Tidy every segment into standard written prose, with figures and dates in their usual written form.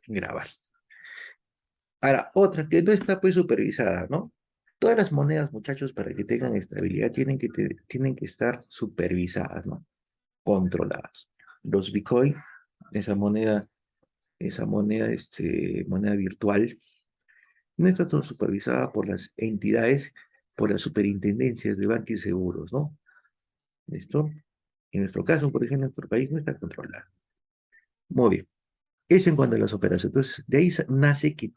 grabar. Ahora, otra que no está pues supervisada, ¿no? Todas las monedas, muchachos, para que tengan estabilidad, tienen que estar supervisadas, ¿no? Controladas. Los Bitcoin, moneda virtual, no está todo supervisada por las entidades, por las superintendencias de bancos y seguros, ¿no? ¿Listo? En nuestro caso, por ejemplo, en nuestro país no está controlada. Muy bien. Eso en cuanto a las operaciones. Entonces, de ahí nace que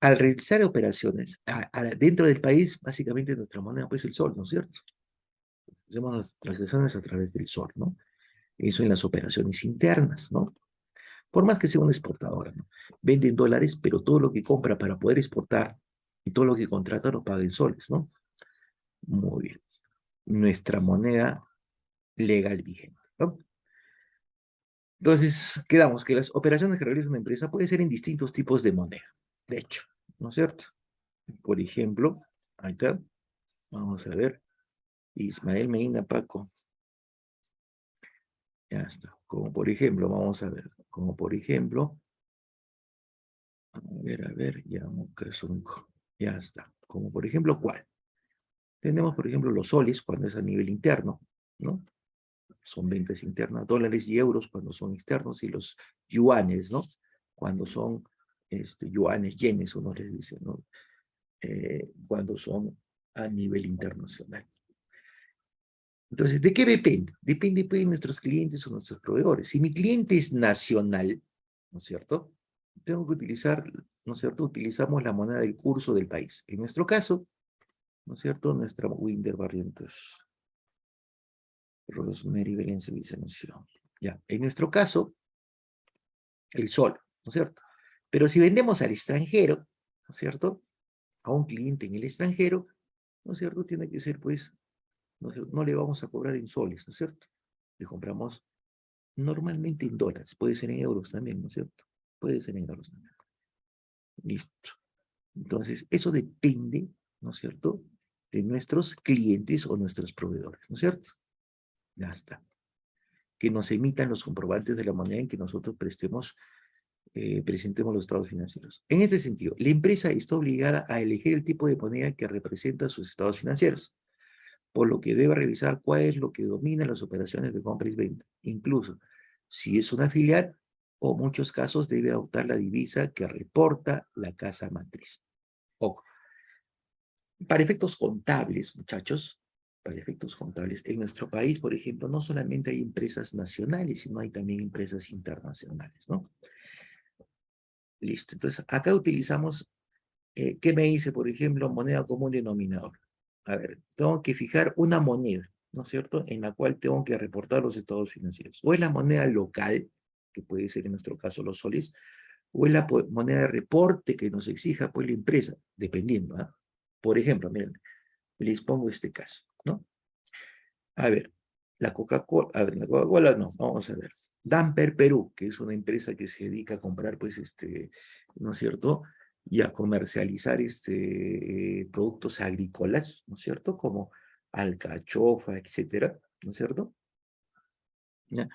al realizar operaciones dentro del país, básicamente nuestra moneda pues el sol, ¿no es cierto? Hacemos las transacciones a través del sol, ¿no? Eso en las operaciones internas, ¿no? Por más que sea una exportadora, ¿no? Vende en dólares, pero todo lo que compra para poder exportar y todo lo que contrata lo paga en soles, ¿no? Muy bien. Nuestra moneda legal vigente, ¿no? Entonces, quedamos que las operaciones que realiza una empresa pueden ser en distintos tipos de moneda, de hecho, ¿no es cierto? Por ejemplo, ahí está, vamos a ver, Ismael Medina Paco, ya está. Como por ejemplo, vamos a ver, como por ejemplo, a ver, ya, ya está. Como por ejemplo, ¿cuál? Tenemos, por ejemplo, los soles cuando es a nivel interno, ¿no? Son ventas internas, dólares y euros cuando son externos, y los yuanes, ¿no? Cuando son yuanes, yenes, uno les dice, ¿no? Cuando son a nivel internacional. Entonces, ¿de qué depende? Depende pues, de nuestros clientes o nuestros proveedores. Si mi cliente es nacional, ¿no es cierto? Tengo que utilizar, ¿no es cierto? Utilizamos la moneda del curso del país. En nuestro caso, ¿no es cierto? Nuestra Winder Barrientos, Rosemary Belén Vicencio. Ya, en nuestro caso, el sol, ¿no es cierto? Pero si vendemos al extranjero, ¿no es cierto? A un cliente en el extranjero, ¿no es cierto? Tiene que ser, pues, no le vamos a cobrar en soles, ¿no es cierto? Le compramos normalmente en dólares, puede ser en euros también, ¿no es cierto? Puede ser en euros también. Listo. Entonces, eso depende, ¿no es cierto?, de nuestros clientes o nuestros proveedores, ¿no es cierto? Ya está. Que nos emitan los comprobantes de la moneda en que nosotros presentemos los estados financieros. En este sentido, la empresa está obligada a elegir el tipo de moneda que representa sus estados financieros, por lo que debe revisar cuál es lo que domina las operaciones de compra y venta. Incluso, si es una filial, o muchos casos debe adoptar la divisa que reporta la casa matriz. Ojo, para efectos contables, muchachos, para efectos contables, en nuestro país, por ejemplo, no solamente hay empresas nacionales, sino hay también empresas internacionales, ¿no? Listo. Entonces, acá utilizamos, ¿qué me dice, por ejemplo, moneda común denominador? A ver, tengo que fijar una moneda, ¿no es cierto?, en la cual tengo que reportar los estados financieros. O es la moneda local, que puede ser en nuestro caso los soles, o es la moneda de reporte que nos exija pues la empresa, dependiendo, ¿ah? Por ejemplo, miren, les pongo este caso, ¿no? A ver, la Coca-Cola no, vamos a ver. Damper Perú, que es una empresa que se dedica a comprar, pues, ¿no es cierto? Y a comercializar productos agrícolas, ¿no es cierto? Como alcachofa, etcétera, ¿no es cierto? ¿Ya?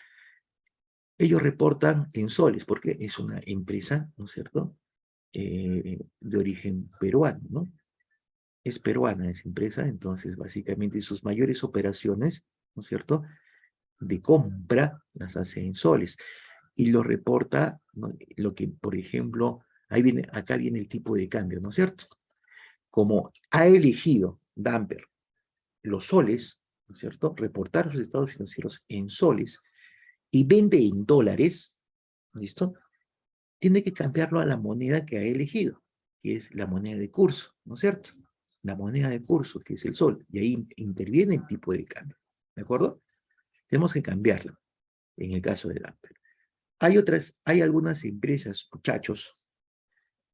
Ellos reportan en soles, porque es una empresa, ¿no es cierto? De origen peruano, ¿no? Es peruana esa empresa, entonces básicamente sus mayores operaciones, ¿no es cierto?, de compra las hace en soles y lo reporta, ¿no?, lo que, por ejemplo, acá viene el tipo de cambio, ¿no es cierto? Como ha elegido Damper los soles, ¿no es cierto?, reportar los estados financieros en soles y vende en dólares, ¿listo? Tiene que cambiarlo a la moneda que ha elegido, que es la moneda de curso, ¿no es cierto? La moneda de curso, que es el sol, y ahí interviene el tipo de cambio, ¿de acuerdo? Tenemos que cambiarlo, en el caso de Damper. Hay algunas empresas, muchachos,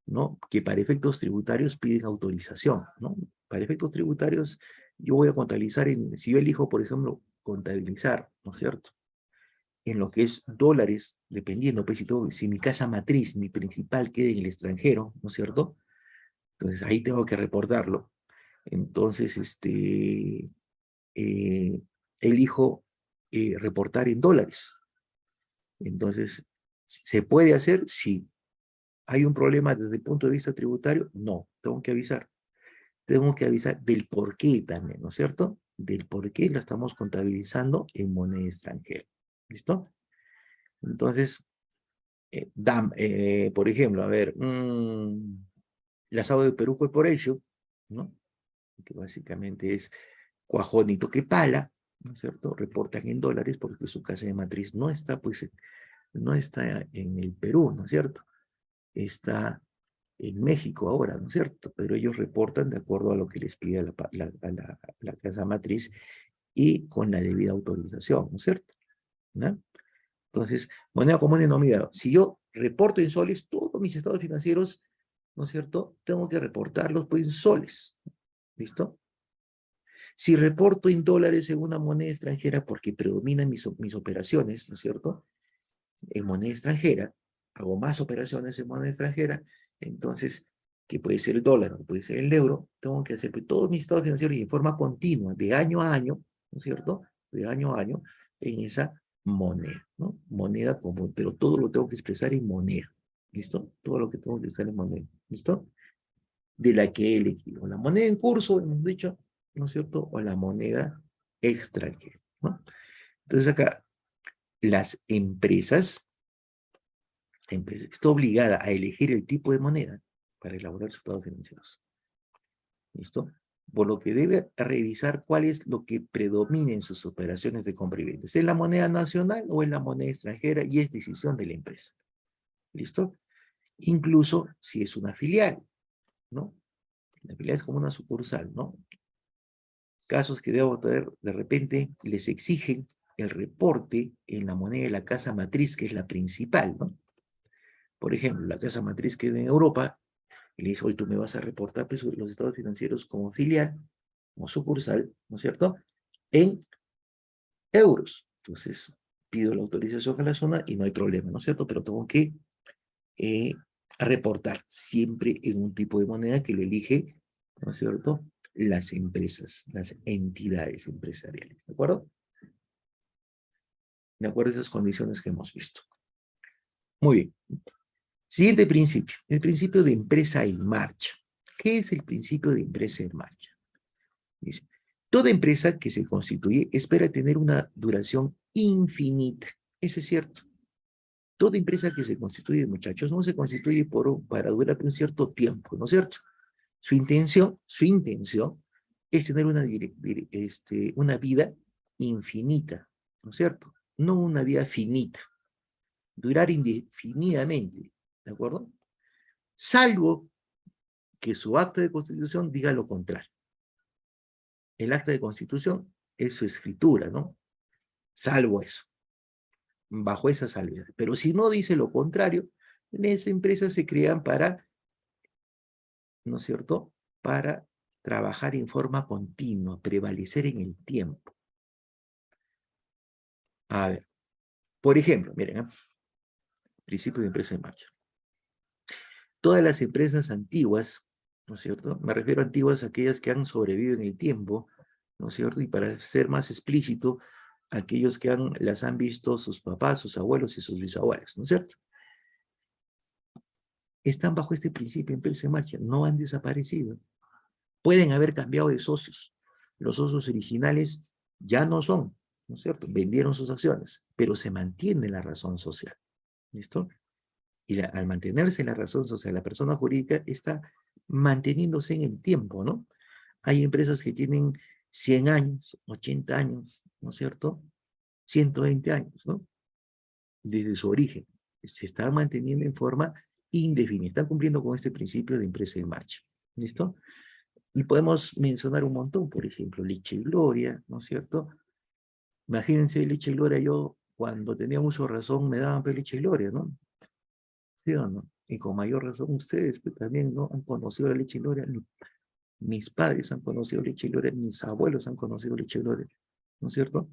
¿no?, que para efectos tributarios piden autorización, ¿no? Para efectos tributarios, yo voy a contabilizar, si yo elijo, por ejemplo, contabilizar, ¿no es cierto?, en lo que es dólares, dependiendo, pues, si mi casa matriz, mi principal, queda en el extranjero, ¿no es cierto? Entonces, ahí tengo que reportarlo. Entonces, eh, elijo reportar en dólares. Entonces, ¿se puede hacer? Sí. ¿Hay un problema desde el punto de vista tributario? No, tengo que avisar. Tengo que avisar del por qué también, ¿no es cierto? Del por qué lo estamos contabilizando en moneda extranjera. ¿Listo? Entonces, por ejemplo, a ver, la Sao de Perú Corporation, ¿no? Que básicamente es Cuajón y Toquepala, ¿no es cierto? Reportan en dólares porque su casa de matriz no está, pues, no está en el Perú, ¿no es cierto? Está en México ahora, ¿no es cierto? Pero ellos reportan de acuerdo a lo que les pide la casa matriz y con la debida autorización, ¿no es cierto? ¿No? Entonces, moneda común denominador. Si yo reporto en soles, todos mis estados financieros, ¿no es cierto? Tengo que reportarlos pues en soles. ¿Listo? Si reporto en dólares en una moneda extranjera porque predominan mis operaciones, ¿no es cierto? En moneda extranjera, hago más operaciones en moneda extranjera, entonces, que puede ser el dólar o puede ser el euro, tengo que hacer pues, todos mis estados financieros y en forma continua, de año a año, ¿no es cierto? De año a año, en esa moneda, ¿no? Moneda común, pero todo lo tengo que expresar en moneda, ¿listo? Todo lo que tengo que expresar en moneda, ¿listo? De la que he elegido, la moneda en curso, hemos dicho, ¿no es cierto? O la moneda extranjera, ¿no? Entonces acá, las empresas está obligada a elegir el tipo de moneda para elaborar sus estados financieros. ¿Listo? Por lo que debe revisar cuál es lo que predomina en sus operaciones de compra y venta. ¿Es la moneda nacional o es la moneda extranjera? Y es decisión de la empresa. ¿Listo? Incluso si es una filial, ¿no? La filial es como una sucursal, ¿no? Casos que debo tener, de repente les exigen el reporte en la moneda de la casa matriz, que es la principal, ¿no? Por ejemplo, la casa matriz queda en Europa, y le dice, hoy tú me vas a reportar pues, los estados financieros como filial, como sucursal, ¿no es cierto? En euros. Entonces, pido la autorización a la zona y no hay problema, ¿no es cierto? Pero tengo que eh, reportar siempre en un tipo de moneda que lo elige, ¿no es cierto? Las empresas, las entidades empresariales, ¿de acuerdo? De acuerdo a esas condiciones que hemos visto. Muy bien. Siguiente principio, el principio de empresa en marcha. ¿Qué es el principio de empresa en marcha? Dice, toda empresa que se constituye espera tener una duración infinita. Eso es cierto. Toda empresa que se constituye, muchachos, no se constituye para durar un cierto tiempo, ¿no es cierto? Su intención es tener una vida infinita, ¿no es cierto? No una vida finita, durar indefinidamente, ¿de acuerdo? Salvo que su acta de constitución diga lo contrario. El acta de constitución es su escritura, ¿no? Salvo eso, bajo esa salvedad. Pero si no dice lo contrario, en esa empresa se crean para, ¿no es cierto?, para trabajar en forma continua, prevalecer en el tiempo. A ver, por ejemplo, miren, principio de empresa en marcha. Todas las empresas antiguas, ¿no es cierto? Me refiero a antiguas, aquellas que han sobrevivido en el tiempo, ¿no es cierto? Y para ser más explícito, aquellos que las han visto sus papás, sus abuelos y sus bisabuelos, ¿no es cierto? Están bajo este principio de empresa en marcha, no han desaparecido. Pueden haber cambiado de socios. Los socios originales ya no son, ¿no es cierto? Vendieron sus acciones, pero se mantiene la razón social. ¿Listo? Y al mantenerse la razón social, la persona jurídica está manteniéndose en el tiempo, ¿no? Hay empresas que tienen 100 años, 80 años, ¿no es cierto? 120 años, ¿no? Desde su origen. Se están manteniendo en forma indefinida. Están cumpliendo con este principio de empresa en marcha. ¿Listo? Y podemos mencionar un montón, por ejemplo, Leche y Gloria, ¿no es cierto? Imagínense, Leche y Gloria, yo cuando tenía mucho razón me daban pues, Leche y Gloria, ¿no? ¿Sí o no? Y con mayor razón ustedes pues, también ¿no? han conocido la Leche y Gloria. Mis padres han conocido Leche y Gloria, mis abuelos han conocido Leche y Gloria, ¿no es cierto?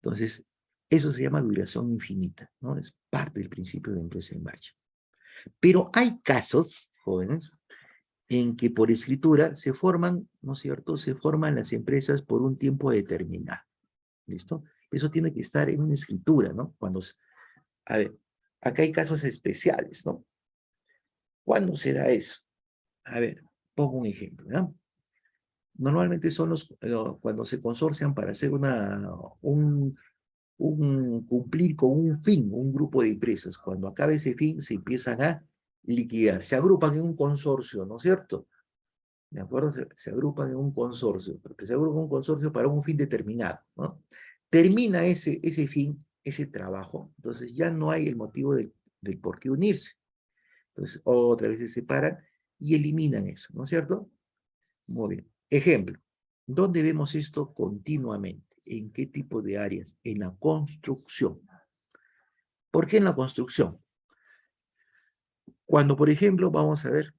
Entonces, eso se llama duración infinita, ¿no? Es parte del principio de empresa en marcha. Pero hay casos, jóvenes, en que por escritura se forman, ¿no es cierto? Se forman las empresas por un tiempo determinado, ¿listo? Eso tiene que estar en una escritura, ¿no? A ver, acá hay casos especiales, ¿no? ¿Cuándo se da eso? A ver, pongo un ejemplo, ¿no? Normalmente son cuando se consorcian para hacer cumplir con un fin, un grupo de empresas. Cuando acabe ese fin, se empiezan a liquidar. Se agrupan en un consorcio, ¿no es cierto? ¿De acuerdo? Se agrupan en un consorcio, porque se agrupan en un consorcio para un fin determinado, ¿no? Termina ese fin, ese trabajo, entonces ya no hay el motivo del por qué unirse. Entonces, otra vez se separan y eliminan eso, ¿no es cierto? Muy bien. Ejemplo, ¿dónde vemos esto continuamente? ¿En qué tipo de áreas? En la construcción. ¿Por qué en la construcción? Cuando, por ejemplo, vamos a ver,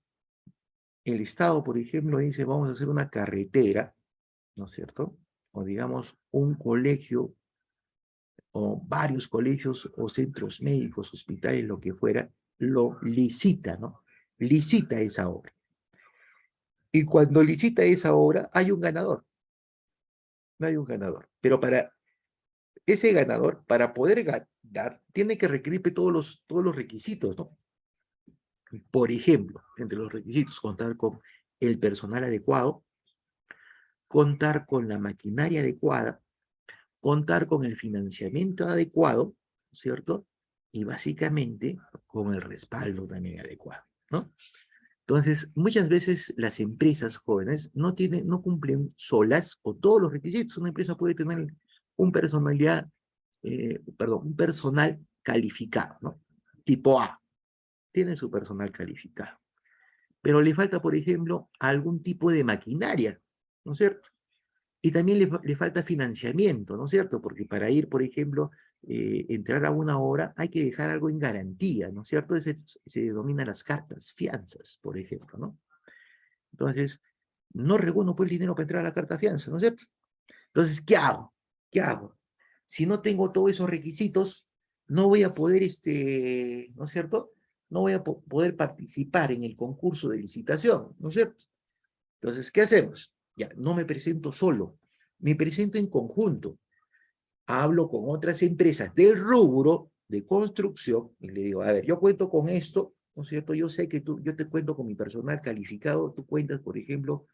el Estado, por ejemplo, dice, vamos a hacer una carretera, ¿no es cierto? O digamos, un colegio, o varios colegios, o centros médicos, hospitales, lo que fuera, lo licita, ¿no? Licita esa obra. Y cuando licita esa obra, hay un ganador. No hay un ganador. Pero para ese ganador, para poder ganar, tiene que requerir todos los requisitos, ¿no? Por ejemplo, entre los requisitos, contar con el personal adecuado, contar con la maquinaria adecuada, contar con el financiamiento adecuado, ¿cierto? Y básicamente con el respaldo también adecuado, ¿no? Entonces, muchas veces las empresas jóvenes no cumplen solas o todos los requisitos. Una empresa puede tener un personal calificado, ¿no? Tipo A, tiene su personal calificado. Pero le falta, por ejemplo, algún tipo de maquinaria, ¿no es cierto? Y también le falta financiamiento, ¿no es cierto? Porque para ir, por ejemplo, entrar a una obra, hay que dejar algo en garantía, ¿no es cierto? Se denominan las cartas, fianzas, por ejemplo, ¿no? Entonces, no reúno pues el dinero para entrar a la carta fianza, ¿no es cierto? Entonces, ¿qué hago? ¿Qué hago? Si no tengo todos esos requisitos, no voy a poder, ¿no es cierto? No voy a poder participar en el concurso de licitación, ¿no es cierto? Entonces, ¿qué hacemos? Ya, no me presento solo, me presento en conjunto. Hablo con otras empresas del rubro de construcción y le digo, a ver, yo cuento con esto, ¿no es cierto? Yo sé que yo te cuento con mi personal calificado, tú cuentas, por ejemplo,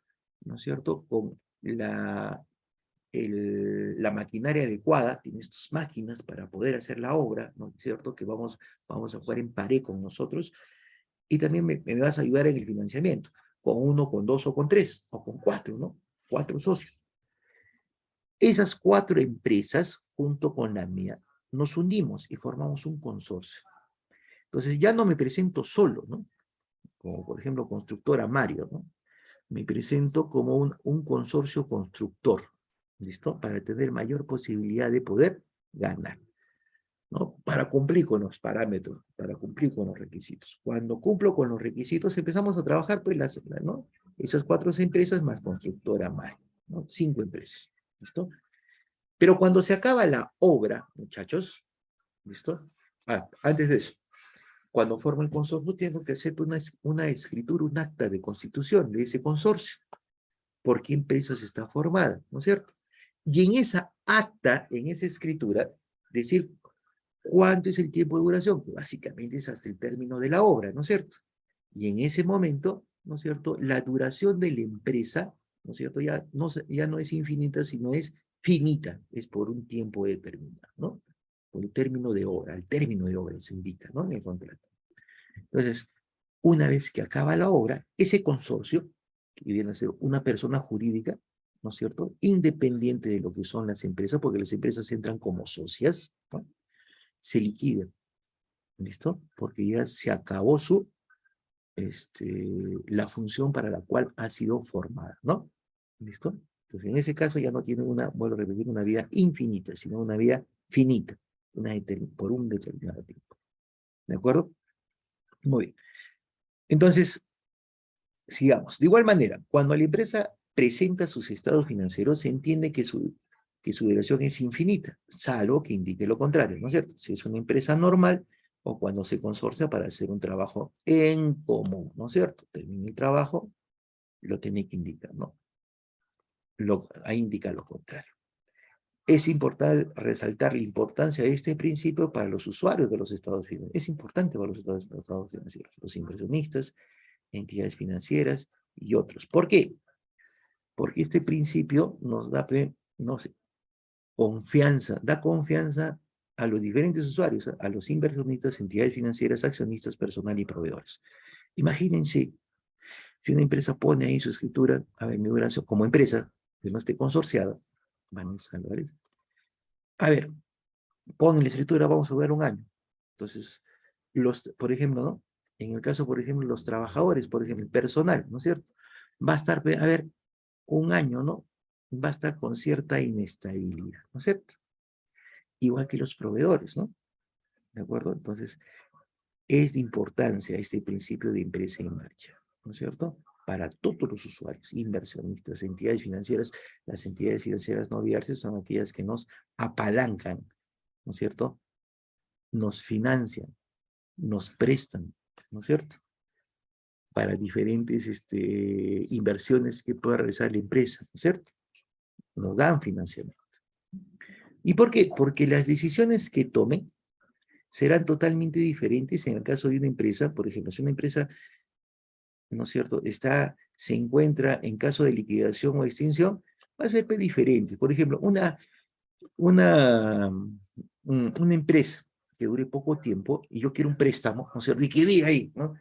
¿no es cierto?, con la maquinaria adecuada, tienes tus máquinas para poder hacer la obra, ¿no es cierto?, que vamos a jugar en pared con nosotros, y también me vas a ayudar en el financiamiento, con uno, con dos o con tres, o con cuatro, ¿no? Cuatro socios. Esas cuatro empresas, junto con la mía, nos unimos y formamos un consorcio. Entonces ya no me presento solo, ¿no? Como por ejemplo constructora Mario, ¿no? Me presento como un consorcio constructor, ¿listo? Para tener mayor posibilidad de poder ganar, ¿no? Para cumplir con los parámetros, para cumplir con los requisitos. Cuando cumplo con los requisitos, empezamos a trabajar, pues, ¿no? Esas cuatro empresas más constructora Mario, ¿no? 5 empresas, ¿listo? Pero cuando se acaba la obra, muchachos, ¿listo? Antes de eso, cuando formo el consorcio, tengo que hacer una escritura, un acta de constitución de ese consorcio. ¿Por qué empresa está formada? ¿No es cierto? Y en esa acta, en esa escritura, decir cuánto es el tiempo de duración, que básicamente es hasta el término de la obra, ¿no es cierto? Y en ese momento, ¿no es cierto?, la duración de la empresa, ¿no es cierto?, ya no es infinita, sino es finita, es por un tiempo determinado, ¿no? Por el término de obra, el término de obra se indica, ¿no?, en el contrato. Entonces, una vez que acaba la obra, ese consorcio, que viene a ser una persona jurídica, ¿no es cierto?, independiente de lo que son las empresas, porque las empresas entran como socias, ¿no?, se liquida, ¿listo? Porque ya se acabó la función para la cual ha sido formada, ¿no? ¿Listo? Entonces, en ese caso ya no tiene vuelvo a repetir, una vida infinita, sino una vida finita, por un determinado tiempo. ¿De acuerdo? Muy bien. Entonces, sigamos. De igual manera, cuando la empresa presenta sus estados financieros, se entiende que su duración es infinita, salvo que indique lo contrario, ¿no es cierto? Si es una empresa normal o cuando se consorcia para hacer un trabajo en común, ¿no es cierto? Termina el trabajo, lo tiene que indicar, ¿no? Ahí indica lo contrario. Es importante resaltar la importancia de este principio para los usuarios de los estados financieros. Es importante para los estados financieros, los inversionistas, entidades financieras y otros. ¿Por qué? Porque este principio nos da, no sé, confianza, da confianza a los diferentes usuarios, a los inversionistas, entidades financieras, accionistas, personal y proveedores. Imagínense, si una empresa pone ahí su escritura, a ver, mi brazo, como empresa, que no esté consorciada, Vanessa Álvarez, a ver, pone la escritura, vamos a ver un año. Entonces, por ejemplo, ¿no? En el caso, por ejemplo, los trabajadores, por ejemplo, el personal, ¿no es cierto? Va a estar, a ver, un año, ¿no? Va a estar con cierta inestabilidad, ¿no es cierto? Igual que los proveedores, ¿no? ¿De acuerdo? Entonces, es de importancia este principio de empresa en marcha, ¿no es cierto? Para todos los usuarios, inversionistas, entidades financieras. Las entidades financieras no olvidarse son aquellas que nos apalancan, ¿no es cierto? Nos financian, nos prestan, ¿no es cierto? Para diferentes inversiones que pueda realizar la empresa, ¿no es cierto? Nos dan financiamiento. ¿Y por qué? Porque las decisiones que tomen serán totalmente diferentes en el caso de una empresa. Por ejemplo, si una empresa, ¿no es cierto?, se encuentra en caso de liquidación o extinción, va a ser diferente. Por ejemplo, una, una empresa que dure poco tiempo y yo quiero un préstamo, ¿no es cierto?, y que diga ahí, ¿no?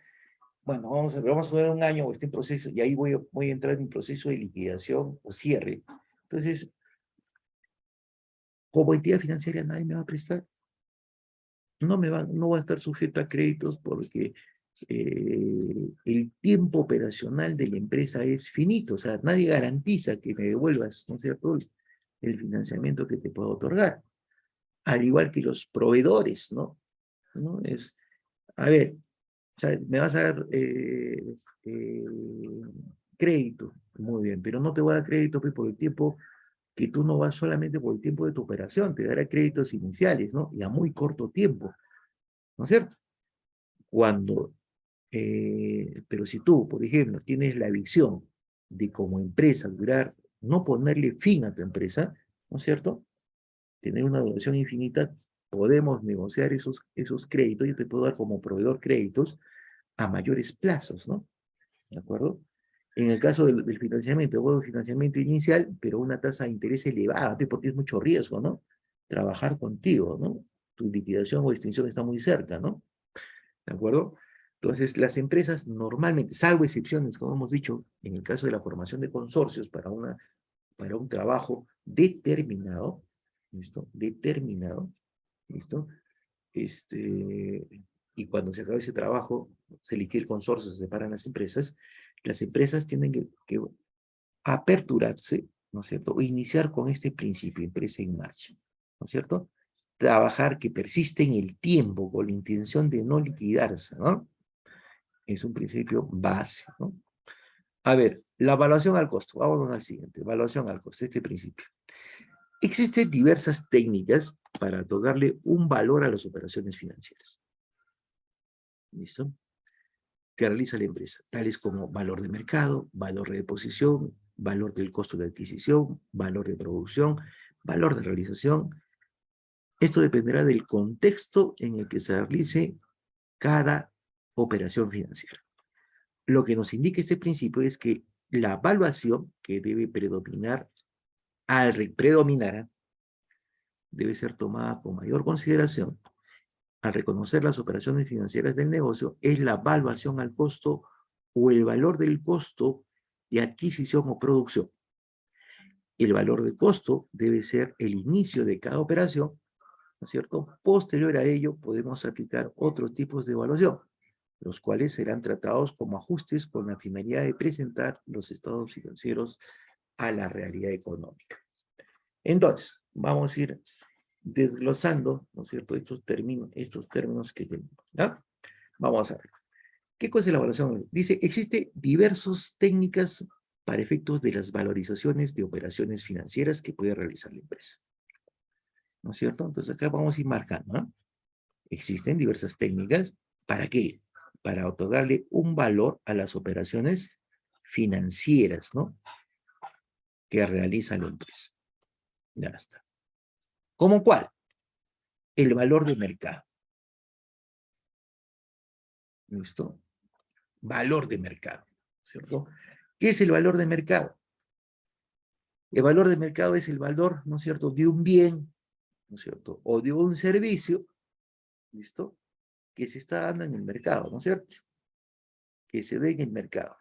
Bueno, vamos a poner un año o este proceso, y ahí voy a entrar en un proceso de liquidación o cierre. Entonces, como entidad financiera nadie me va a prestar. No va a estar sujeta a créditos porque el tiempo operacional de la empresa es finito. O sea, nadie garantiza que me devuelvas, ¿no es cierto?, el financiamiento que te puedo otorgar. Al igual que los proveedores, ¿no? ¿No? A ver, o sea, me vas a dar eh, crédito, muy bien, pero no te voy a dar crédito pues, por el tiempo que tú no vas solamente por el tiempo de tu operación, te dará créditos iniciales, ¿no? Y a muy corto tiempo, ¿no es cierto? Cuando, pero si tú, por ejemplo, tienes la visión de como empresa durar, no ponerle fin a tu empresa, ¿no es cierto? Tener una duración infinita, podemos negociar esos créditos. Yo te puedo dar como proveedor créditos a mayores plazos, ¿no? ¿De acuerdo? En el caso del financiamiento, bueno, financiamiento inicial, pero una tasa de interés elevada, porque es mucho riesgo, ¿no? Trabajar contigo, ¿no? Tu liquidación o extinción está muy cerca, ¿no? ¿De acuerdo? Entonces, las empresas normalmente, salvo excepciones, como hemos dicho, en el caso de la formación de consorcios para un trabajo determinado, ¿listo? Determinado, ¿listo? Y cuando se acaba ese trabajo, se liquida el consorcio, se separan las empresas tienen que aperturarse, ¿no es cierto? O iniciar con este principio, empresa en marcha, ¿no es cierto? Trabajar que persiste en el tiempo con la intención de no liquidarse, ¿no? Es un principio base, ¿no? A ver, la evaluación al costo. Vámonos al siguiente, evaluación al costo, este principio. Existen diversas técnicas para otorgarle un valor a las operaciones financieras. ¿Listo? Que realiza la empresa, tales como valor de mercado, valor de deposición, valor del costo de adquisición, valor de producción, valor de realización. Esto dependerá del contexto en el que se realice cada operación financiera. Lo que nos indica este principio es que la evaluación que debe predominar, debe ser tomada con mayor consideración al reconocer las operaciones financieras del negocio, es la evaluación al costo o el valor del costo de adquisición o producción. El valor del costo debe ser el inicio de cada operación, ¿no es cierto? Posterior a ello, podemos aplicar otros tipos de evaluación, los cuales serán tratados como ajustes con la finalidad de presentar los estados financieros a la realidad económica. Entonces, vamos a ir desglosando, ¿no es cierto?, estos términos que tenemos, ¿ya? Vamos a ver. ¿Qué cosa es la evaluación? Dice, existe diversas técnicas para efectos de las valorizaciones de operaciones financieras que puede realizar la empresa. ¿No es cierto? Entonces acá vamos a ir marcando, ¿no? Existen diversas técnicas. ¿Para qué? Para otorgarle un valor a las operaciones financieras, ¿no?, que realiza la empresa. Ya está. ¿Cómo cuál? El valor de mercado. ¿Listo? Valor de mercado, ¿cierto? ¿Qué es el valor de mercado? El valor de mercado es el valor, ¿no es cierto?, de un bien, ¿no es cierto?, o de un servicio, ¿listo?, que se está dando en el mercado, ¿no es cierto?, que se dé en el mercado.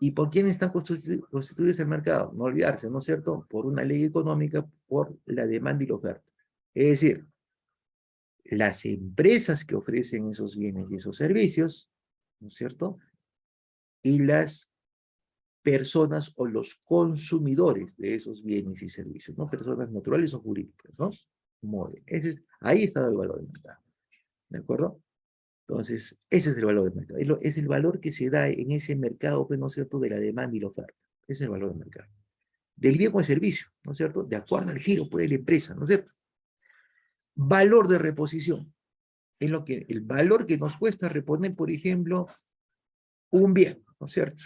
¿Y por quién está constituido ese mercado? No olvidarse, ¿no es cierto?, por una ley económica, por la demanda y la oferta. Es decir, las empresas que ofrecen esos bienes y esos servicios, ¿no es cierto?, y las personas o los consumidores de esos bienes y servicios, ¿no? Personas naturales o jurídicas, ¿no? Muy bien. Ahí está el valor del mercado, ¿de acuerdo? Entonces, ese es el valor del mercado. Es el valor que se da en ese mercado, pues, ¿no es cierto?, de la demanda y la oferta. Ese es el valor del mercado. Del bien o el servicio, ¿no es cierto?, de acuerdo al giro, pues, de la empresa, ¿no es cierto? Valor de reposición. Es el valor que nos cuesta reponer, por ejemplo, un bien, ¿no es cierto?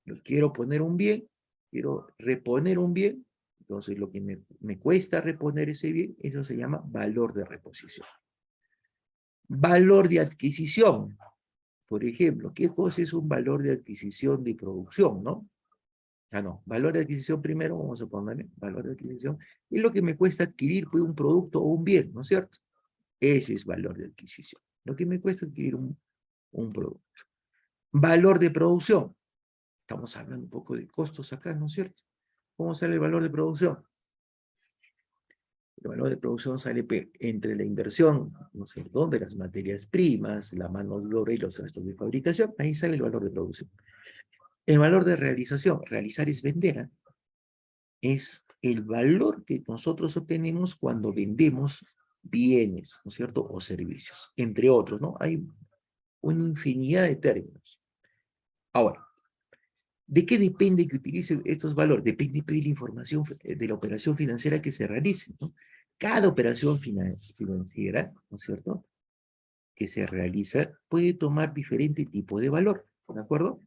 Yo quiero poner un bien, quiero reponer un bien, entonces lo que me cuesta reponer ese bien, eso se llama valor de reposición. Valor de adquisición, por ejemplo, ¿qué cosa es un valor de adquisición de producción, no? Ah, no, valor de adquisición primero, vamos a ponerle valor de adquisición, es lo que me cuesta adquirir pues, un producto o un bien, ¿no es cierto? Ese es valor de adquisición, lo que me cuesta adquirir un producto. Valor de producción, estamos hablando un poco de costos acá, ¿no es cierto? ¿Cómo sale el valor de producción? El valor de producción sale entre la inversión, ¿no es cierto?, de las materias primas, la mano de obra y los gastos de fabricación, ahí sale el valor de producción. El valor de realización, realizar es vender, ¿eh? Es el valor que nosotros obtenemos cuando vendemos bienes, ¿no es cierto?, o servicios, entre otros, ¿no? Hay una infinidad de términos. Ahora, ¿de qué depende que utilice estos valores? Depende de la información, de la operación financiera que se realice, ¿no? Cada operación financiera, ¿no es cierto?, que se realiza puede tomar diferente tipo de valor, ¿de acuerdo?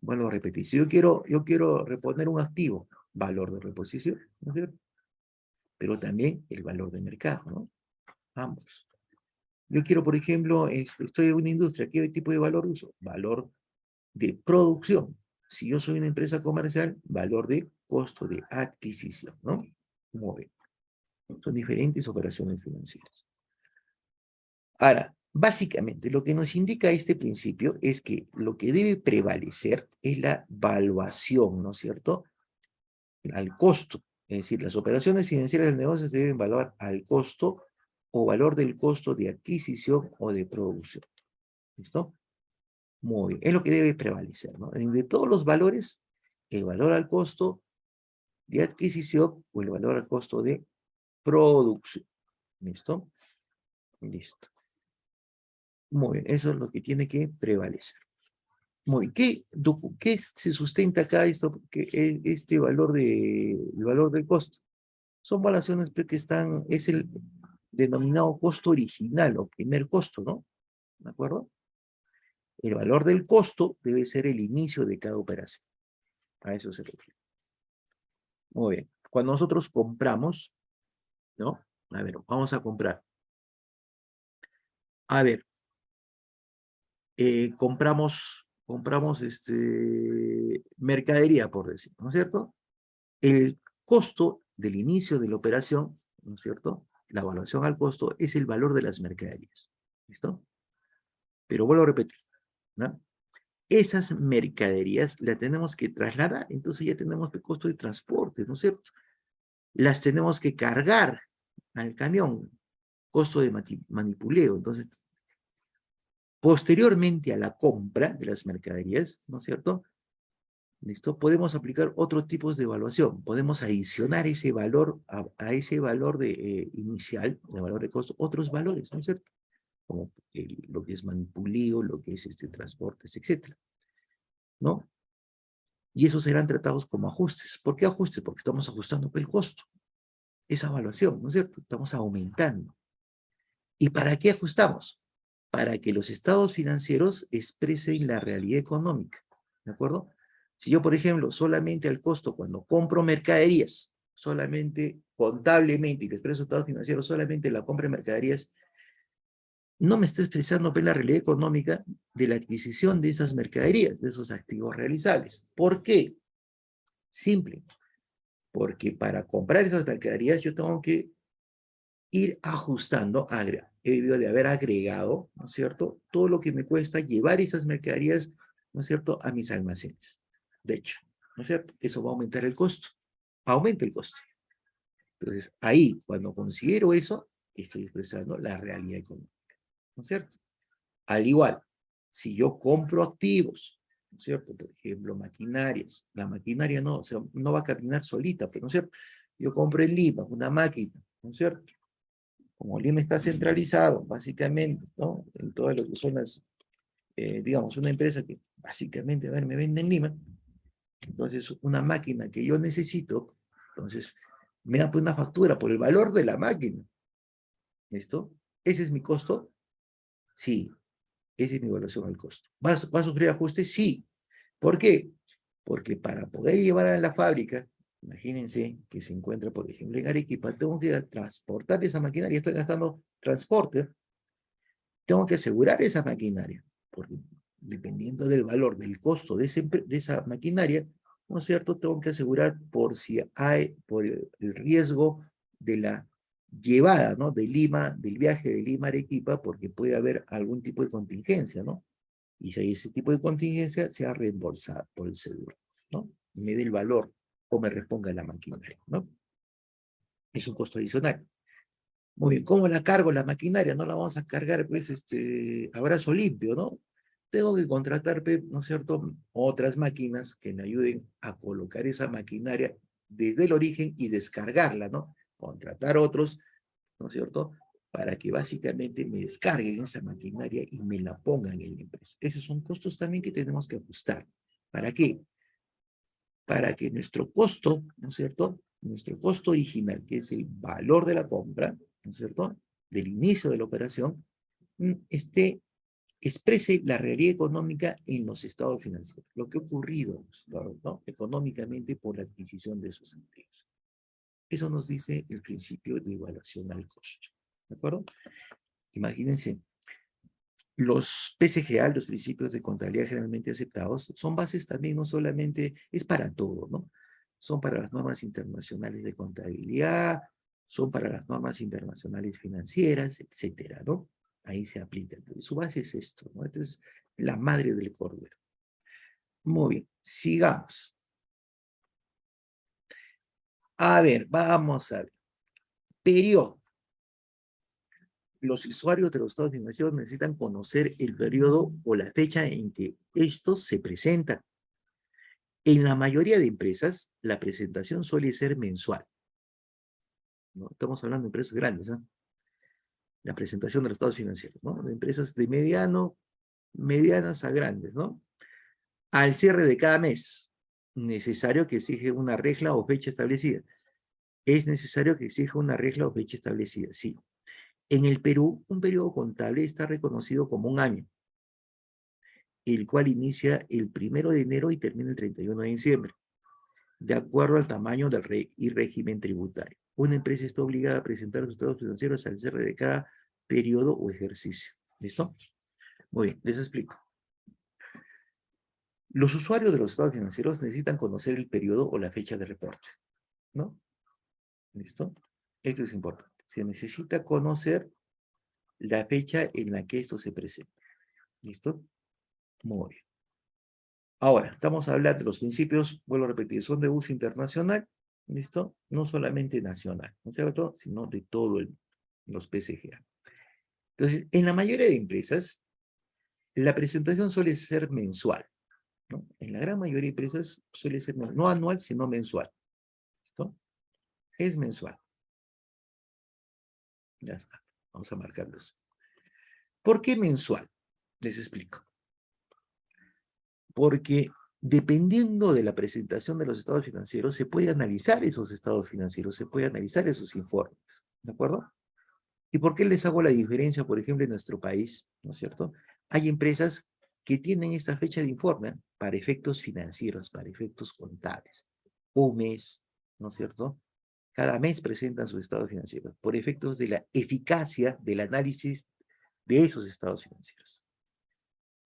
Bueno, repetir, si yo quiero reponer un activo, valor de reposición, ¿no es cierto? Pero también el valor de mercado, ¿no? Ambos. Yo quiero, por ejemplo, estoy en una industria, ¿qué tipo de valor uso? Valor de producción. Si yo soy una empresa comercial, valor de costo de adquisición, ¿no? Muy bien. Son diferentes operaciones financieras. Ahora, básicamente, lo que nos indica este principio es que lo que debe prevalecer es la valuación, ¿no es cierto?, al costo. Es decir, las operaciones financieras del negocio se deben valorar al costo o valor del costo de adquisición o de producción. ¿Listo? Muy bien. Es lo que debe prevalecer, ¿no? De todos los valores, el valor al costo de adquisición o el valor al costo de producción. ¿Listo? Listo. Muy bien. Eso es lo que tiene que prevalecer. Muy bien. ¿Qué se sustenta acá este valor el valor del costo? Son valuaciones que es el denominado costo original o primer costo, ¿no? ¿De acuerdo? El valor del costo debe ser el inicio de cada operación. A eso se refiere. Muy bien. Cuando nosotros compramos, ¿no? A ver, vamos a comprar. A ver, compramos mercadería, por decir, ¿no es cierto? El costo del inicio de la operación, ¿no es cierto? La evaluación al costo es el valor de las mercaderías. ¿Listo? Pero vuelvo a repetir, ¿no? Esas mercaderías las tenemos que trasladar, entonces ya tenemos el costo de transporte, ¿no es cierto? Las tenemos que cargar al camión, costo de manipuleo. Entonces, posteriormente a la compra de las mercaderías, ¿no es cierto? ¿Listo? Podemos aplicar otros tipos de evaluación. Podemos adicionar ese valor a ese valor inicial, de valor de costo, otros valores, ¿no es cierto? Como lo que es manipuleo, lo que es transportes, etcétera, ¿no? Y esos serán tratados como ajustes. ¿Por qué ajustes? Porque estamos ajustando el costo. Esa evaluación, ¿no es cierto? Estamos aumentando. ¿Y para qué ajustamos? Para que los estados financieros expresen la realidad económica, ¿de acuerdo? Si yo, por ejemplo, solamente al costo cuando compro mercaderías, solamente contablemente, y les expreso estados financieros, solamente la compra de mercaderías, no me está expresando pues, la realidad económica de la adquisición de esas mercaderías, de esos activos realizables. ¿Por qué? Simple, porque para comprar esas mercaderías yo tengo que ir ajustando, he debido de haber agregado, ¿no es cierto?, todo lo que me cuesta llevar esas mercaderías, ¿no es cierto?, a mis almacenes. De hecho, ¿no es cierto? Eso va a aumentar el costo. Aumenta el costo. Entonces, ahí, cuando considero eso, estoy expresando la realidad económica, ¿no es cierto? Al igual, si yo compro activos, ¿no es cierto? Por ejemplo, maquinarias. La maquinaria no, o sea, no va a caminar solita, pero ¿no es cierto? Yo compro en Lima una máquina, ¿no es cierto? Como Lima está centralizado, básicamente, ¿no? En todas las zonas, digamos, una empresa que básicamente, a ver, me vende en Lima, entonces una máquina que yo necesito, entonces me da pues una factura por el valor de la máquina, ¿listo? ¿Ese es mi costo? Sí, esa es mi evaluación al costo. ¿Va a sufrir ajustes? Sí. ¿Por qué? Porque para poder llevar a la fábrica, imagínense que se encuentra, por ejemplo, en Arequipa, tengo que transportar esa maquinaria, estoy gastando transporte, tengo que asegurar esa maquinaria, porque dependiendo del valor, del costo de esa maquinaria, ¿no es cierto? Tengo que asegurar por si hay, por el riesgo de la llevada, ¿no? De Lima, del viaje de Lima a Arequipa, porque puede haber algún tipo de contingencia, ¿no? Y si hay ese tipo de contingencia, sea reembolsada por el seguro, ¿no? Me dé el valor o me reponga la maquinaria, ¿no? Es un costo adicional. Muy bien, ¿cómo la cargo la maquinaria? No la vamos a cargar, pues, a brazo limpio, ¿no? Tengo que contratar, ¿no es cierto?, otras máquinas que me ayuden a colocar esa maquinaria desde el origen y descargarla, ¿no? Contratar otros, ¿no es cierto?, para que básicamente me descarguen esa maquinaria y me la pongan en la empresa. Esos son costos también que tenemos que ajustar. ¿Para qué? Para que nuestro costo, ¿no es cierto?, nuestro costo original, que es el valor de la compra, ¿no es cierto?, del inicio de la operación, exprese la realidad económica en los estados financieros, lo que ha ocurrido, ¿no?, económicamente por la adquisición de esos empleos. Eso nos dice el principio de evaluación al costo. ¿De acuerdo? Imagínense, los PCGA, los principios de contabilidad generalmente aceptados, son bases también, no solamente, es para todo, ¿no? Son para las normas internacionales de contabilidad, son para las normas internacionales financieras, etcétera, ¿no? Ahí se aplica. Entonces, su base es esto, ¿no? Esta es la madre del cordero. Muy bien, sigamos. A ver, vamos a ver. Periodo. Los usuarios de los estados financieros necesitan conocer el periodo o la fecha en que estos se presentan. En la mayoría de empresas, la presentación suele ser mensual. ¿No? Estamos hablando de empresas grandes, ¿eh? La presentación de los estados financieros, ¿no? De empresas de medianas a grandes, ¿no? Al cierre de cada mes, necesario que exige una regla o fecha establecida. Es necesario que exija una regla o fecha establecida, sí. En el Perú, un periodo contable está reconocido como un año, el cual inicia el 1 de enero y termina el 31 de diciembre, de acuerdo al tamaño y régimen tributario. Una empresa está obligada a presentar sus estados financieros al cierre de cada periodo o ejercicio. ¿Listo? Muy bien, les explico. Los usuarios de los estados financieros necesitan conocer el periodo o la fecha de reporte, ¿no? ¿Listo? Esto es importante. Se necesita conocer la fecha en la que esto se presenta. ¿Listo? Muy bien. Ahora, estamos hablando de los principios, vuelvo a repetir, son de uso internacional, ¿listo? No solamente nacional, ¿no es cierto? Sino de todo los PCGA. Entonces, en la mayoría de empresas, la presentación suele ser mensual, ¿no? En la gran mayoría de empresas suele ser no anual, sino mensual. ¿Listo? Es mensual. Ya está. Vamos a marcarlo eso. ¿Por qué mensual? Les explico. Porque dependiendo de la presentación de los estados financieros, se puede analizar esos estados financieros, se puede analizar esos informes, ¿de acuerdo? ¿Y por qué les hago la diferencia, por ejemplo, en nuestro país, ¿no es cierto? Hay empresas que tienen esta fecha de informe para efectos financieros, para efectos contables. Un mes, ¿no es cierto? Cada mes presentan sus estados financieros por efectos de la eficacia del análisis de esos estados financieros.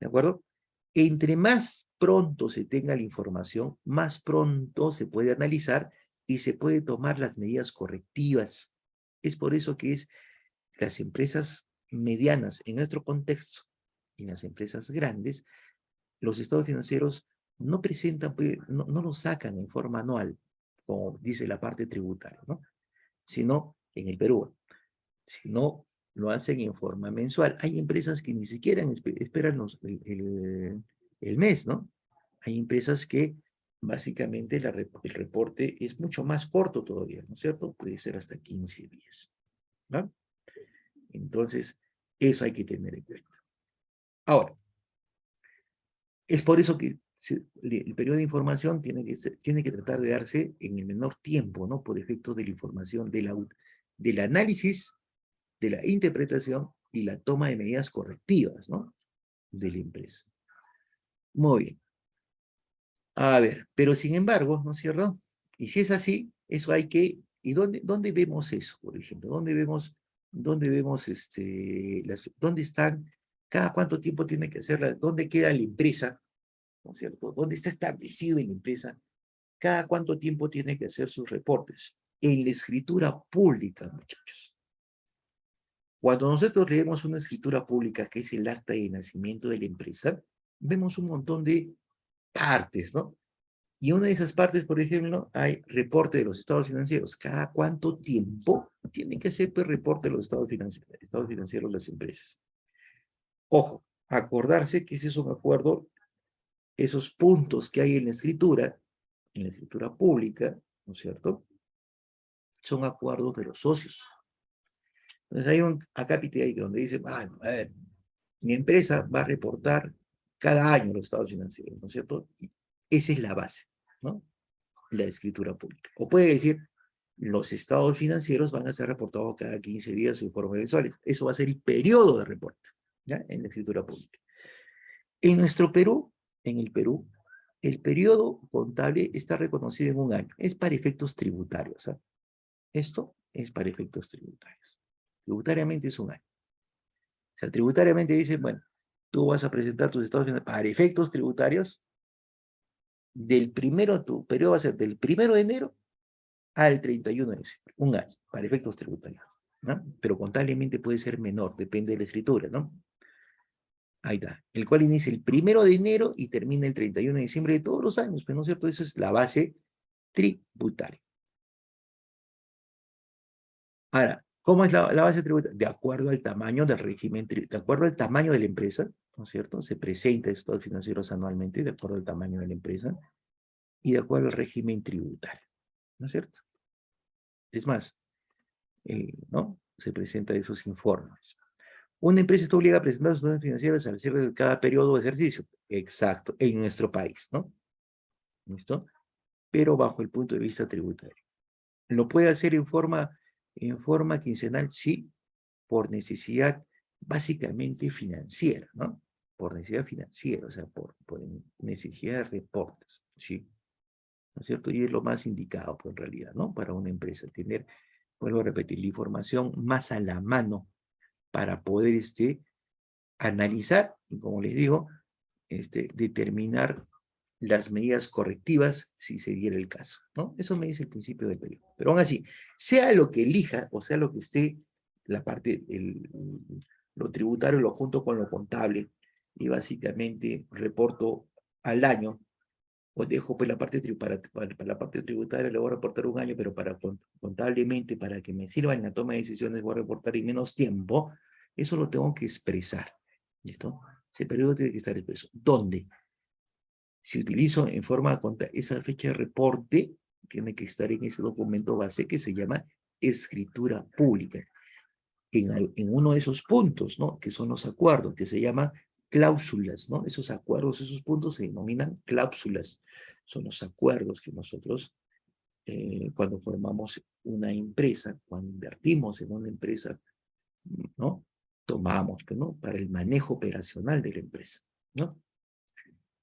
¿De acuerdo? Entre más pronto se tenga la información, más pronto se puede analizar y se puede tomar las medidas correctivas. Es por eso que las empresas medianas en nuestro contexto y las empresas grandes, los estados financieros no presentan, no los sacan en forma anual, como dice la parte tributaria, ¿no? Sino en el Perú, sino lo hacen en forma mensual. Hay empresas que ni siquiera esperan el mes, ¿no? Hay empresas que básicamente el reporte es mucho más corto todavía, ¿no es cierto? Puede ser hasta 15 días, ¿no? Entonces, eso hay que tener en cuenta. Ahora, es por eso que el periodo de información tiene que tratar de darse en el menor tiempo, ¿no? Por efecto de la información, del análisis, de la interpretación y la toma de medidas correctivas, ¿no? De la empresa. Muy bien. A ver, pero sin embargo, ¿no es cierto? Y si es así, eso hay que... ¿Y dónde vemos eso, por ejemplo? ¿Dónde vemos dónde están, cada cuánto tiempo tiene que hacerla, dónde queda la empresa, ¿no es cierto? ¿Dónde está establecido en la empresa? Cada cuánto tiempo tiene que hacer sus reportes. En la escritura pública, muchachos. Cuando nosotros leemos una escritura pública, que es el acta de nacimiento de la empresa, vemos un montón de partes, ¿no? Y una de esas partes, por ejemplo, hay reporte de los estados financieros. ¿Cada cuánto tiempo tienen que hacer pues, reporte de los estados financieros de las empresas? Ojo, acordarse que ese es un acuerdo, esos puntos que hay en la escritura pública, ¿no es cierto? Son acuerdos de los socios. Entonces hay un acápite ahí donde dice, bueno, a ver, mi empresa va a reportar cada año los estados financieros, ¿no es cierto? Y esa es la base, ¿no? La escritura pública. O puede decir, los estados financieros van a ser reportados cada 15 días en forma mensual. Eso va a ser el periodo de reporte, ¿ya? En la escritura pública. En nuestro Perú, en el Perú, el periodo contable está reconocido en un año. Es para efectos tributarios, ¿eh? Esto es para efectos tributarios. Tributariamente es un año. O sea, tributariamente dicen, bueno, tú vas a presentar tus estados financieros para efectos tributarios tu periodo va a ser del 1 de enero al 31 de diciembre, un año, para efectos tributarios, ¿no? Pero contablemente puede ser menor, depende de la escritura, ¿no? Ahí está, el cual inicia el 1 de enero y termina el 31 de diciembre de todos los años, ¿no es cierto? Eso es la base tributaria. Ahora, ¿cómo es la base tributaria? De acuerdo al tamaño del régimen, de acuerdo al tamaño de la empresa, ¿no es cierto? Se presenta estados financieros anualmente, de acuerdo al tamaño de la empresa, y de acuerdo al régimen tributario, ¿no es cierto? Es más, ¿no? Se presentan esos informes. Una empresa está obligada a presentar sus estados financieros al cierre de cada periodo de ejercicio. Exacto, en nuestro país, ¿no? ¿Listo? Pero bajo el punto de vista tributario. ¿Lo puede hacer en forma quincenal? Sí, por necesidad básicamente financiera, ¿no? Por necesidad financiera, o sea, por necesidad de reportes, ¿sí? ¿No es cierto? Y es lo más indicado, pues, en realidad, ¿no? Para una empresa, tener, vuelvo a repetir, la información más a la mano para poder analizar y, como les digo, determinar las medidas correctivas si se diera el caso, ¿no? Eso me dice el principio del periodo. Pero aún así, sea lo que elija, o sea lo que esté, la parte, lo tributario lo junto con lo contable, y básicamente reporto al año, o dejo pues la parte, para la parte tributaria le voy a reportar un año, pero contablemente, para que me sirva en la toma de decisiones, voy a reportar en menos tiempo, eso lo tengo que expresar, ¿listo? Ese periodo tiene que estar expreso. ¿Dónde? Si utilizo en forma esa fecha de reporte, tiene que estar en ese documento base que se llama escritura pública. En uno de esos puntos, ¿no? Que son los acuerdos, que se llaman cláusulas, ¿no? Esos acuerdos, esos puntos se denominan cláusulas. Son los acuerdos que nosotros, cuando formamos una empresa, cuando invertimos en una empresa, ¿no? Tomamos, ¿no? Para el manejo operacional de la empresa, ¿no?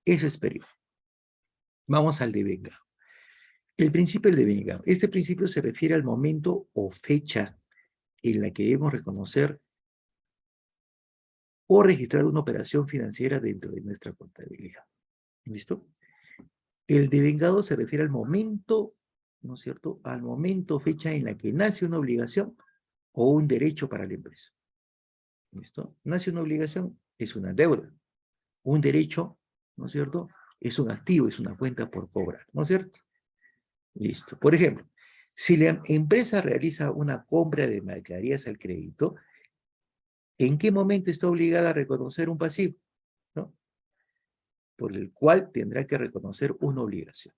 Eso es periodo. Vamos al devenga. El principio del devengado. Este principio se refiere al momento o fecha en la que debemos reconocer o registrar una operación financiera dentro de nuestra contabilidad. ¿Listo? El devengado se refiere al momento, ¿no es cierto? Al momento o fecha en la que nace una obligación o un derecho para la empresa. ¿Listo? Nace una obligación, es una deuda. Un derecho, ¿no es cierto? Es un activo, es una cuenta por cobrar, ¿no es cierto? Listo. Por ejemplo, si la empresa realiza una compra de mercaderías al crédito, ¿en qué momento está obligada a reconocer un pasivo? ¿No? Por el cual tendrá que reconocer una obligación,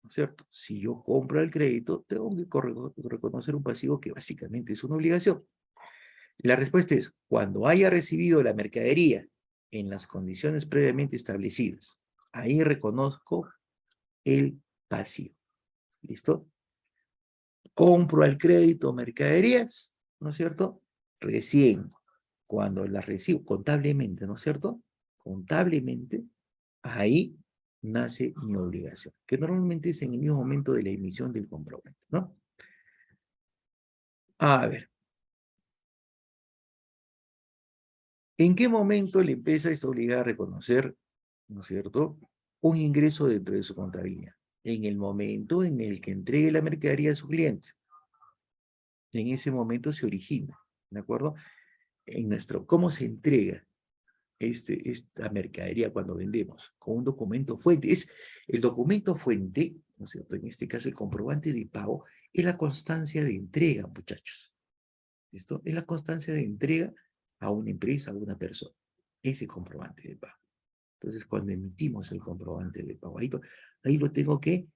¿no es cierto? Si yo compro el crédito, tengo que reconocer un pasivo que básicamente es una obligación. La respuesta es, cuando haya recibido la mercadería en las condiciones previamente establecidas, ahí reconozco el pasivo. ¿Listo? Compro al crédito mercaderías, ¿no es cierto? Recién, cuando las recibo contablemente, ¿no es cierto? Contablemente, ahí nace mi obligación, que normalmente es en el mismo momento de la emisión del comprobante, ¿no? A ver, ¿en qué momento la empresa está obligada a reconocer, ¿no es cierto?, un ingreso dentro de su contabilidad? En el momento en el que entregue la mercadería a su cliente. En ese momento se origina, ¿de acuerdo? ¿Cómo se entrega esta mercadería cuando vendemos? Con un documento fuente. Es el documento fuente, ¿no es cierto? En este caso, el comprobante de pago, es la constancia de entrega, muchachos. ¿Listo? Es la constancia de entrega a una empresa, a una persona. Ese comprobante de pago. Entonces, cuando emitimos el comprobante de pago, ahí lo tengo que,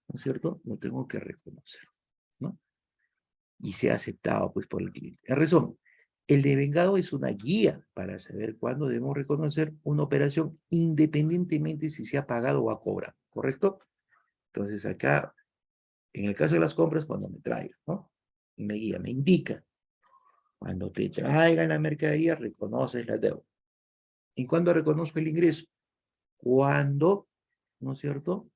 ¿no es cierto? Lo tengo que reconocer, ¿no? Y sea aceptado, pues, por el cliente. En resumen, el devengado es una guía para saber cuándo debemos reconocer una operación independientemente si se ha pagado o ha cobrado, ¿correcto? Entonces, acá, en el caso de las compras, cuando me traiga, ¿no? Me guía, me indica. Cuando te traigan la mercadería, reconoces la deuda. ¿Y cuándo reconozco el ingreso? Cuando, ¿no es cierto?,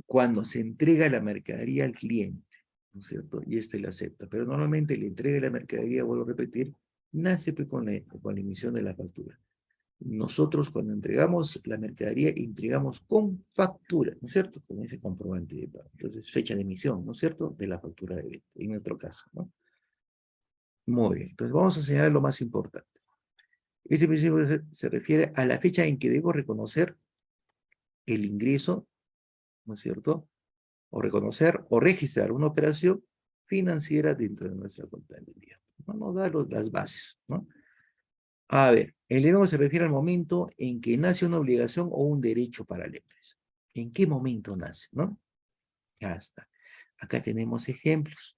cuando se entrega la mercadería al cliente, ¿no es cierto? Y este la acepta. Pero normalmente la entrega de la mercadería, vuelvo a repetir, nace pues con la emisión de la factura. Nosotros cuando entregamos la mercadería, entregamos con factura, ¿no es cierto? Con ese comprobante de pago. Entonces, fecha de emisión, ¿no es cierto? De la factura de venta, en nuestro caso, ¿no? Muy bien. Entonces, vamos a señalar lo más importante. Este principio se refiere a la fecha en que debo reconocer el ingreso, ¿no es cierto?, o reconocer o registrar una operación financiera dentro de nuestra contabilidad. ¿No? Nos da las bases, ¿no? A ver, el derecho se refiere al momento en que nace una obligación o un derecho para la empresa. ¿En qué momento nace, no? Ya está. Acá tenemos ejemplos.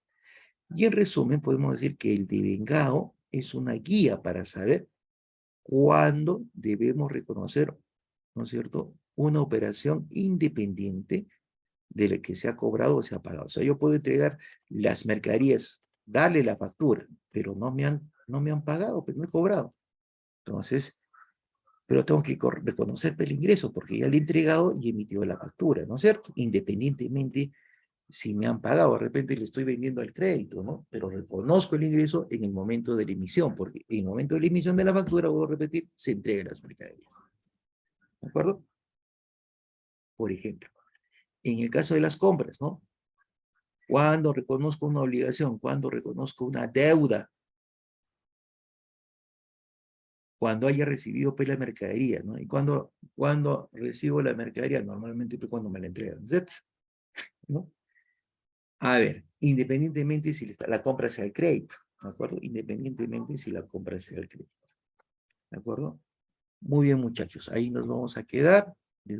Y en resumen, podemos decir que el devengado es una guía para saber cuándo debemos reconocer, ¿no es cierto?, una operación independiente de la que se ha cobrado o se ha pagado. O sea, yo puedo entregar las mercaderías, darle la factura, pero no me han pagado, pero no he cobrado. Entonces, pero tengo que reconocer el ingreso porque ya le he entregado y emitido la factura, ¿no es cierto? Independientemente si me han pagado, de repente le estoy vendiendo al crédito, ¿no? Pero reconozco el ingreso en el momento de la emisión, porque en el momento de la emisión de la factura, voy a repetir, se entregan las mercaderías. ¿De acuerdo? Por ejemplo, en el caso de las compras, ¿no? Cuando reconozco una obligación, cuando reconozco una deuda, cuando haya recibido pues la mercadería, ¿no? Y cuando recibo la mercadería, normalmente pues cuando me la entregan, ¿cierto? ¿No? A ver, independientemente si la compra sea el crédito, ¿de acuerdo? Independientemente si la compra sea el crédito, ¿de acuerdo? Muy bien, muchachos, ahí nos vamos a quedar.